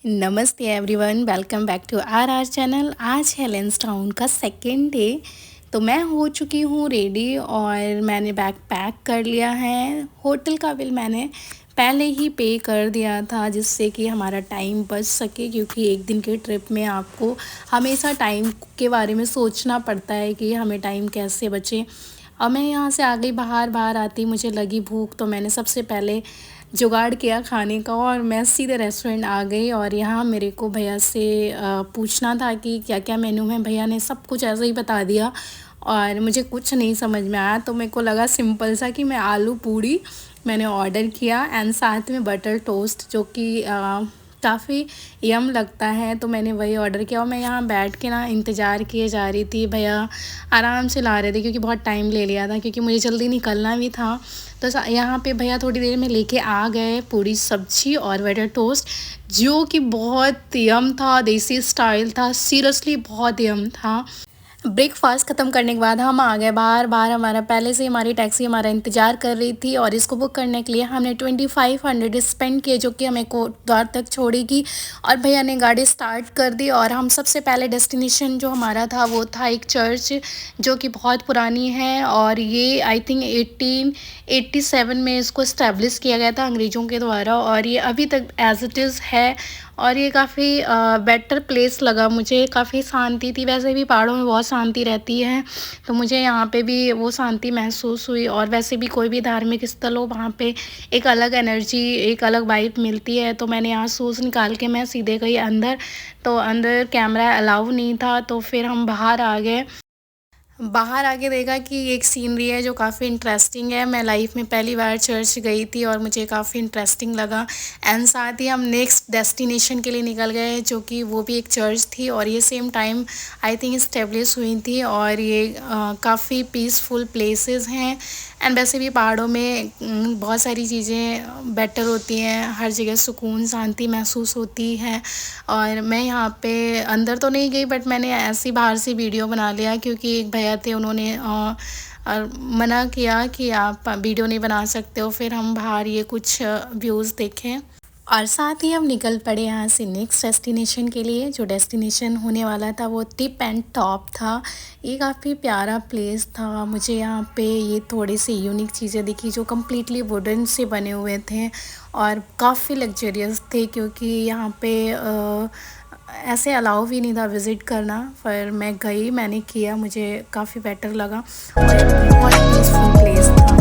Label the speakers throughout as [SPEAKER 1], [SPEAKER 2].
[SPEAKER 1] नमस्ते everyone, welcome back to our channel. आज है लेंसडाउन का सेकेंड डे। तो मैं हो चुकी हूँ रेडी और मैंने बैग पैक कर लिया है। होटल का बिल मैंने पहले ही पे कर दिया था, जिससे कि हमारा टाइम बच सके, क्योंकि एक दिन के ट्रिप में आपको हमेशा टाइम के बारे में सोचना पड़ता है कि हमें टाइम कैसे बचे। अब मैं यहाँ से आ गई, बाहर बाहर आती मुझे लगी भूख, तो मैंने सबसे पहले जुगाड़ किया खाने का और मैं सीधे रेस्टोरेंट आ गई। और यहाँ मेरे को भैया से पूछना था कि क्या क्या मेन्यू है। भैया ने सब कुछ ऐसे ही बता दिया और मुझे कुछ नहीं समझ में आया, तो मेरे को लगा सिंपल सा कि मैं आलू पूड़ी मैंने ऑर्डर किया एंड साथ में बटर टोस्ट, जो कि काफ़ी यम लगता है, तो मैंने वही ऑर्डर किया। और मैं यहाँ बैठ के ना इंतज़ार किए जा रही थी। भैया आराम से ला रहे थे क्योंकि बहुत टाइम ले लिया था, क्योंकि मुझे जल्दी निकलना भी था। तो यहाँ पे भैया थोड़ी देर में लेके आ गए पूरी सब्जी और बटर टोस्ट, जो कि बहुत यम था, देसी स्टाइल था, सीरियसली बहुत यम था। ब्रेकफास्ट ख़त्म करने के बाद हम आ गए बाहर। बाहर हमारा पहले से हमारी टैक्सी हमारा इंतज़ार कर रही थी और इसको बुक करने के लिए हमने 2500 स्पेंड किए, जो कि हमें कोटद्वार तक छोड़ेगी। और भैया ने गाड़ी स्टार्ट कर दी और हम सबसे पहले डेस्टिनेशन जो हमारा था वो था एक चर्च, जो कि बहुत पुरानी है और ये आई थिंक 1887 में इसको इस्टेब्लिश किया गया था अंग्रेज़ों के द्वारा, और ये अभी तक एज़ इट इज़ है। और ये काफ़ी बेटर प्लेस लगा मुझे, काफ़ी शांति थी। वैसे भी पहाड़ों में बहुत शांति रहती है, तो मुझे यहाँ पे भी वो शांति महसूस हुई। और वैसे भी कोई भी धार्मिक स्थल हो, वहाँ पे एक अलग एनर्जी, एक अलग वाइब मिलती है। तो मैंने यहाँ शूज़ निकाल के मैं सीधे गई अंदर, तो अंदर कैमरा अलाउ नहीं था, तो फिर हम बाहर आ गए। बाहर आके देखा कि एक सीनरी है जो काफ़ी इंटरेस्टिंग है। मैं लाइफ में पहली बार चर्च गई थी और मुझे काफ़ी इंटरेस्टिंग लगा। एंड साथ ही हम नेक्स्ट डेस्टिनेशन के लिए निकल गए, जो कि वो भी एक चर्च थी और ये same time I think establish हुई थी। और ये काफ़ी पीसफुल प्लेसेस हैं। एंड वैसे भी पहाड़ों में बहुत सारी चीज़ें बेटर होती हैं, हर जगह सुकून शांति महसूस होती है। और मैं यहाँ पे अंदर तो नहीं गई, बट मैंने ऐसी बाहर से वीडियो बना लिया, क्योंकि एक भैया थे, उन्होंने मना किया कि आप वीडियो नहीं बना सकते हो। फिर हम बाहर ये कुछ व्यूज़ देखें और साथ ही हम निकल पड़े यहाँ से नेक्स्ट डेस्टिनेशन के लिए। जो डेस्टिनेशन होने वाला था वो टिप एंड टॉप था। ये काफ़ी प्यारा प्लेस था। मुझे यहाँ पे ये थोड़ी सी यूनिक चीज़ें दिखी, जो कम्प्लीटली वुडन से बने हुए थे और काफ़ी लग्जरियस थे, क्योंकि यहाँ पे ऐसे अलाउ भी नहीं था विज़िट करना। पर मैं गई, मैंने किया, मुझे काफ़ी बेटर लगा और एक बहुत पीसफुल प्लेस था।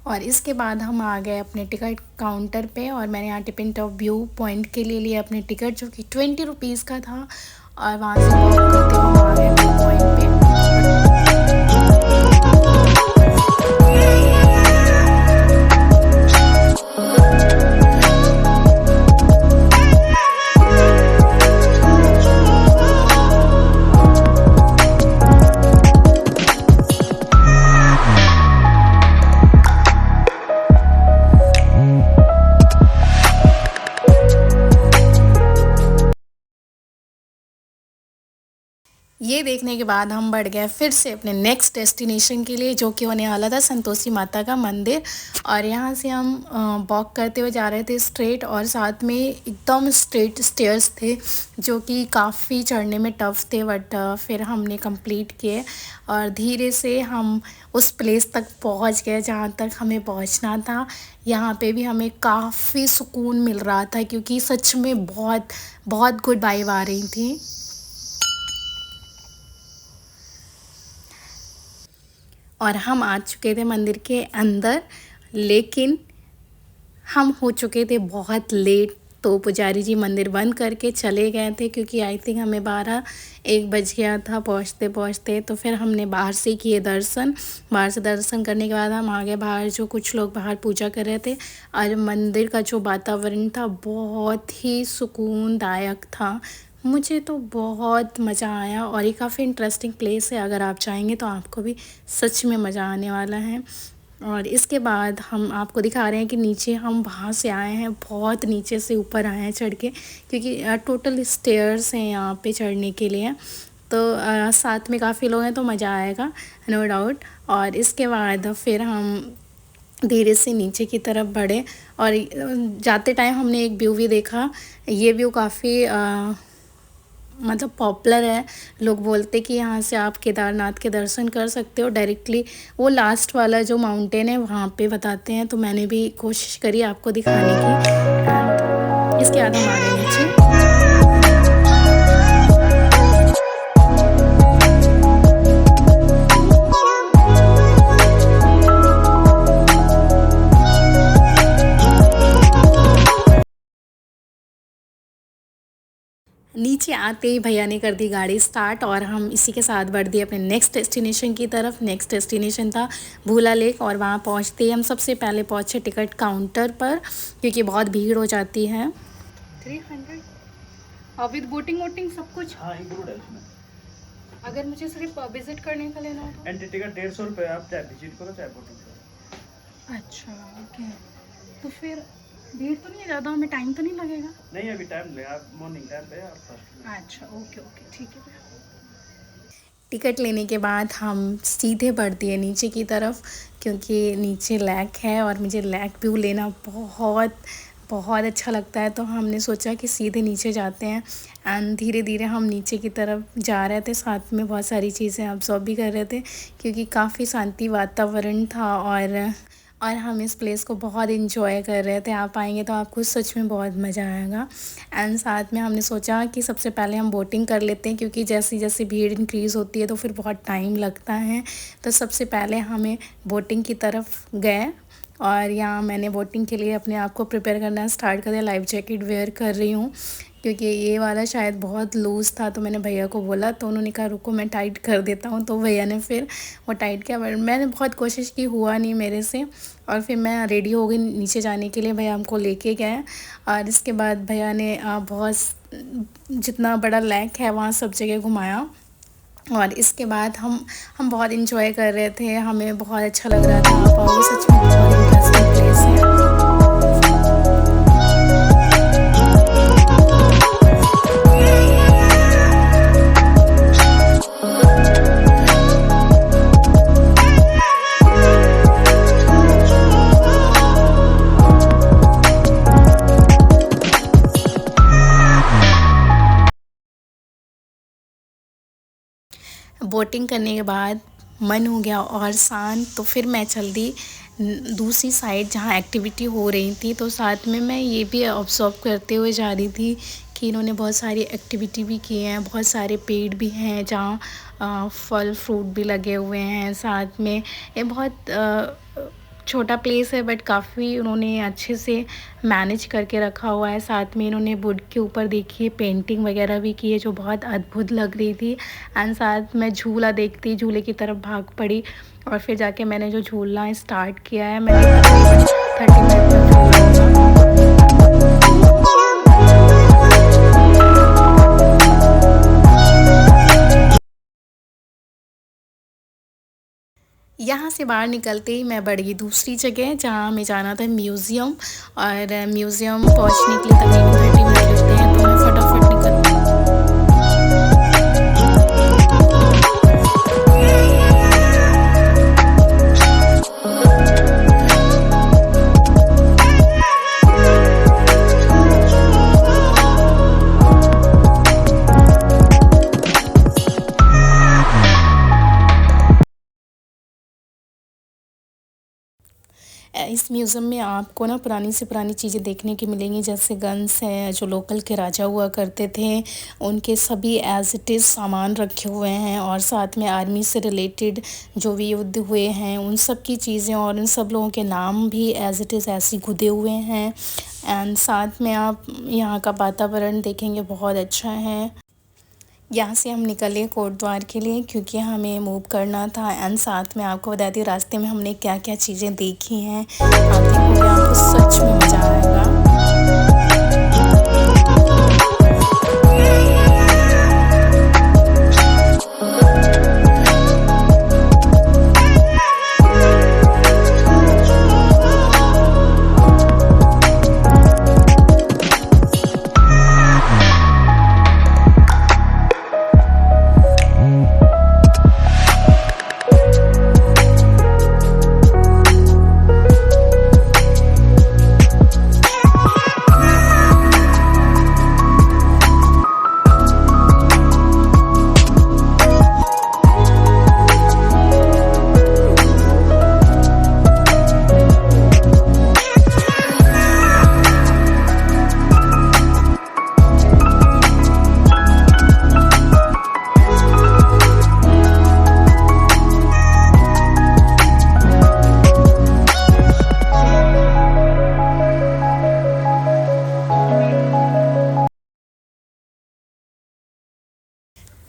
[SPEAKER 1] और इसके बाद हम आ गए अपने टिकट काउंटर पे और मैंने यहाँ tip and top view point के लिए लिया अपने टिकट, जो कि 20 रुपीज़ का था। और वहाँ से वॉक करते हुए हम आ गए व्यू पॉइंट पे। ये देखने के बाद हम बढ़ गए फिर से अपने नेक्स्ट डेस्टिनेशन के लिए, जो कि होने वाला था संतोषी माता का मंदिर। और यहाँ से हम वॉक करते हुए जा रहे थे स्ट्रेट, और साथ में एकदम स्ट्रेट स्टेयर्स थे, जो कि काफ़ी चढ़ने में टफ़ थे, बट फिर हमने कंप्लीट किए और धीरे से हम उस प्लेस तक पहुँच गए जहाँ तक हमें पहुँचना था। यहाँ पे भी हमें काफ़ी सुकून मिल रहा था, क्योंकि सच में बहुत बहुत गुड वाइब आ रही थी। और हम आ चुके थे मंदिर के अंदर, लेकिन हम हो चुके थे बहुत लेट। तो पुजारी जी मंदिर बंद करके चले गए थे, क्योंकि आई थिंक हमें 12-1 बज गया था पहुंचते पहुंचते। तो फिर हमने बाहर से किए दर्शन। बाहर से दर्शन करने के बाद हम आगे बाहर, जो कुछ लोग बाहर पूजा कर रहे थे, और मंदिर का जो वातावरण था बहुत ही सुकूनदायक था। मुझे तो बहुत मज़ा आया और ये काफ़ी इंटरेस्टिंग प्लेस है। अगर आप चाहेंगे तो आपको भी सच में मज़ा आने वाला है। और इसके बाद हम आपको दिखा रहे हैं कि नीचे हम वहाँ से आए हैं, बहुत नीचे से ऊपर आए हैं चढ़ के, क्योंकि टोटल स्टेयर्स हैं यहाँ पे चढ़ने के लिए। तो साथ में काफ़ी लोग हैं तो मज़ा आएगा, नो डाउट। और इसके बाद फिर हम धीरे से नीचे की तरफ बढ़े और जाते टाइम हमने एक व्यू भी देखा। ये व्यू काफ़ी मतलब पॉपुलर है। लोग बोलते कि यहाँ से आप केदारनाथ के दर्शन कर सकते हो डायरेक्टली। वो लास्ट वाला जो माउंटेन है वहाँ पे बताते हैं, तो मैंने भी कोशिश करी आपको दिखाने की। एंड इसके बाद हम आ गए नीचे। नीचे आते ही भैया ने कर दी गाड़ी स्टार्ट और हम इसी के साथ बढ़ दिए अपने नेक्स्ट डेस्टिनेशन की तरफ। नेक्स्ट डेस्टिनेशन था भूला लेक और वहाँ पहुँचते ही हम सबसे पहले पहुँचे टिकट काउंटर पर, क्योंकि बहुत भीड़ हो जाती है। 300 और विद बोटिंग वोटिंग सब कुछ?
[SPEAKER 2] हाँ इंक्लूड है उसमें।
[SPEAKER 1] अगर मुझे सिर्फ विजिट करने का लेना हो तो?
[SPEAKER 2] एंट्री टिकट 150 रुपये, आप चाहे विजिट करो चाहे बोटिंग करो।
[SPEAKER 1] अच्छा ओके, तो फिर भीड़ तो नहीं है ज़्यादा, हमें टाइम तो नहीं लगेगा?
[SPEAKER 2] नहीं अभी टाइम लगेगा, आप मॉर्निंग टाइम पे आप फर्स्ट।
[SPEAKER 1] अच्छा ओके ओके ठीक है। टिकट लेने के बाद हम सीधे बढ़ दिए नीचे की तरफ, क्योंकि नीचे लेक है और मुझे लेक व्यू लेना बहुत बहुत अच्छा लगता है। तो हमने सोचा कि सीधे नीचे जाते हैं एंड धीरे धीरे हम नीचे की तरफ जा रहे थे। साथ में बहुत सारी चीज़ें ऑब्जर्व भी कर रहे थे, क्योंकि काफ़ी शांति वातावरण था और हम इस प्लेस को बहुत इन्जॉय कर रहे थे। आप आएंगे तो आपको सच में बहुत मज़ा आएगा। एंड साथ में हमने सोचा कि सबसे पहले हम बोटिंग कर लेते हैं, क्योंकि जैसी जैसी भीड़ इंक्रीज़ होती है तो फिर बहुत टाइम लगता है। तो सबसे पहले हमें बोटिंग की तरफ गए और यहाँ मैंने बोटिंग के लिए अपने आप को प्रिपेयर करना स्टार्ट कर दिया। लाइफ जैकेट वेयर कर रही हूँ, क्योंकि ये वाला शायद बहुत लूज़ था। तो मैंने भैया को बोला तो उन्होंने कहा रुको मैं टाइट कर देता हूँ, तो भैया ने फिर वो टाइट किया। बट मैंने बहुत कोशिश की, हुआ नहीं मेरे से। और फिर मैं रेडी हो गई नीचे जाने के लिए, भैया हमको लेके गए। और इसके बाद भैया ने बहुत जितना बड़ा लेक है वहाँ सब जगह घुमाया। और इसके बाद हम बहुत इंजॉय कर रहे थे, हमें बहुत अच्छा लग रहा था। आप आओगे, सच में बहुत इंटरेस्टिंग प्लेस है। बोटिंग करने के बाद मन हो गया और शांत, तो फिर मैं चल दी दूसरी साइड जहाँ एक्टिविटी हो रही थी। तो साथ में मैं ये भी ऑब्जर्व करते हुए जा रही थी कि इन्होंने बहुत सारी एक्टिविटी भी की हैं, बहुत सारे पेड़ भी हैं जहाँ फल फ्रूट भी लगे हुए हैं। साथ में ये बहुत छोटा प्लेस है बट काफ़ी उन्होंने अच्छे से मैनेज करके रखा हुआ है। साथ में इन्होंने वुड के ऊपर देखिए पेंटिंग वगैरह भी की है, जो बहुत अद्भुत लग रही थी। एंड साथ में झूला देखती झूले की तरफ भाग पड़ी और फिर जाके मैंने जो झूलना स्टार्ट किया है, मैंने तकरीबन 30 मिनट तक झूला होगा। यहाँ से बाहर निकलते ही मैं बढ़ गई दूसरी जगह जहाँ हमें जाना था म्यूज़ियम। और म्यूज़ियम पहुँचने के लिए तकरीबन 30 मिनट लगते हैं, तो मैं फटाफट निकल। इस म्यूज़ियम में आपको ना पुरानी से पुरानी चीज़ें देखने की मिलेंगी, जैसे गन्स हैं जो लोकल के राजा हुआ करते थे, उनके सभी एज इट इज़ सामान रखे हुए हैं। और साथ में आर्मी से रिलेटेड जो भी युद्ध हुए हैं उन सब की चीज़ें और उन सब लोगों के नाम भी एज इट इज़ ऐसे खुदे हुए हैं। एंड साथ में आप यहाँ का वातावरण देखेंगे, बहुत अच्छा है। यहाँ से हम निकले कोटद्वार के लिए, क्योंकि हमें मूव करना था। एंड साथ में आपको बता दी रास्ते में हमने क्या क्या चीज़ें देखी हैं, आप देखोगे आपको सच में मज़ा आएगा।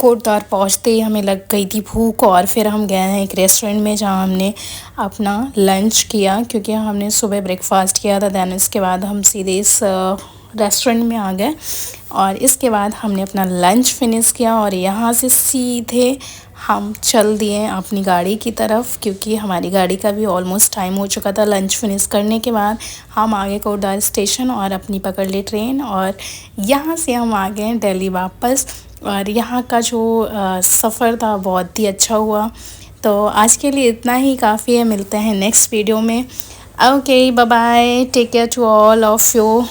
[SPEAKER 1] कोटद्वार पहुँचते ही हमें लग गई थी भूख और फिर हम गए हैं एक रेस्टोरेंट में जहाँ हमने अपना लंच किया, क्योंकि हमने सुबह ब्रेकफास्ट किया था। दैन इसके बाद हम सीधे इस रेस्टोरेंट में आ गए और इसके बाद हमने अपना लंच फिनिश किया और यहाँ से सीधे हम चल दिए अपनी गाड़ी की तरफ, क्योंकि हमारी गाड़ी का भी ऑलमोस्ट टाइम हो चुका था। लंच फिनिश करने के बाद हम आ गए कोटद्वार स्टेशन और अपनी पकड़ ली ट्रेन और यहाँ से हम आ गए दिल्ली वापस। और यहाँ का जो सफ़र था बहुत ही अच्छा हुआ। तो आज के लिए इतना ही काफ़ी है, मिलते हैं नेक्स्ट वीडियो में। Okay, bye bye, take care to all of you.